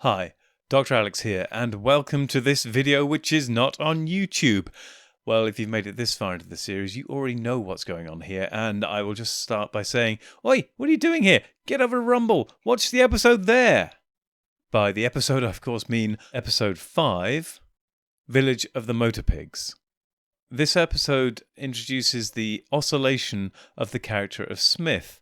Hi, Dr. Alex here, and welcome to this video which is not on YouTube. Well, if you've made it this far into the series, you already know what's going on here, and I will just start by saying, Oi, what are you doing here? Get over to Rumble, watch the episode there! By the episode, I of course mean episode 5, Village of the Motor Pigs. This episode introduces the oscillation of the character of Smith,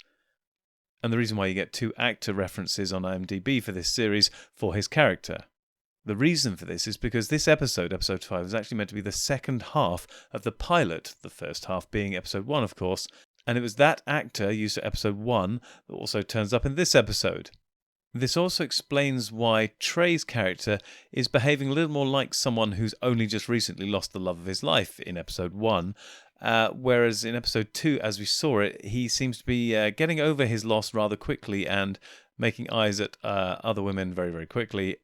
and the reason why you get 2 actor references on IMDb for this series for his character. The reason for this is because this episode 5, is actually meant to be the second half of the pilot, the first half being episode 1, of course, and it was that actor used for episode 1 that also turns up in this episode. This also explains why Trey's character is behaving a little more like someone who's only just recently lost the love of his life in episode 1, whereas in episode 2, as we saw it, he seems to be getting over his loss rather quickly and making eyes at other women very, very quickly.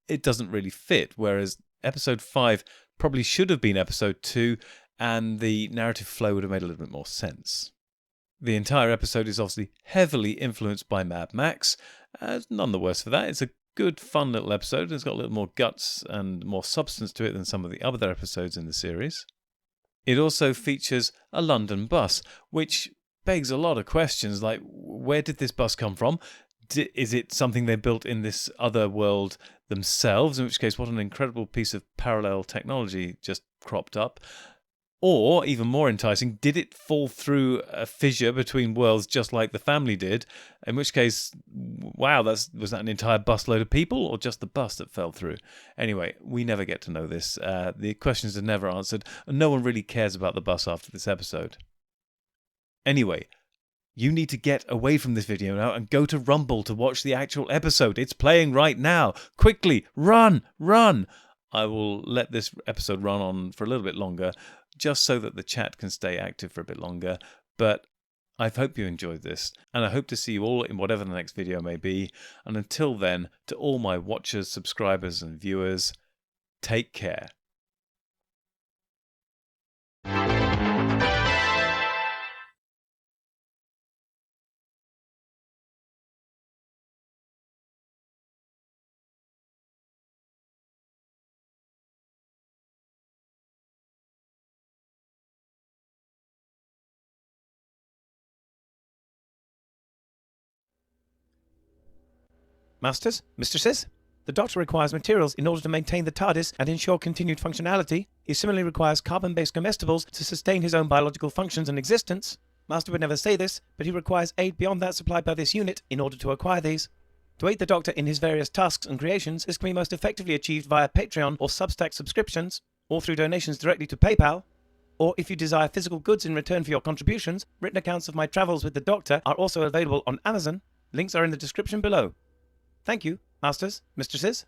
It doesn't really fit, whereas episode 5 probably should have been episode 2, and the narrative flow would have made a little bit more sense. The entire episode is obviously heavily influenced by Mad Max. None the worse for that. It's a good, fun little episode. It's got a little more guts and more substance to it than some of the other episodes in the series. It also features a London bus, which begs a lot of questions, like where did this bus come from? Is it something they built in this other world themselves, in which case what an incredible piece of parallel technology just cropped up? Or, even more enticing, did it fall through a fissure between worlds just like the family did? In which case, wow, was that an entire busload of people or just the bus that fell through? Anyway, we never get to know this. The questions are never answered, and no one really cares about the bus after this episode. Anyway, you need to get away from this video now and go to Rumble to watch the actual episode. It's playing right now. Quickly, run! I will let this episode run on for a little bit longer, just so that the chat can stay active for a bit longer. But I hope you enjoyed this, and I hope to see you all in whatever the next video may be. And until then, to all my watchers, subscribers, and viewers, take care. Masters, mistresses, the Doctor requires materials in order to maintain the TARDIS and ensure continued functionality. He similarly requires carbon-based comestibles to sustain his own biological functions and existence. Master would never say this, but he requires aid beyond that supplied by this unit in order to acquire these. To aid the Doctor in his various tasks and creations, this can be most effectively achieved via Patreon or Substack subscriptions, or through donations directly to PayPal. Or if you desire physical goods in return for your contributions, written accounts of my travels with the Doctor are also available on Amazon. Links are in the description below. Thank you, masters, mistresses.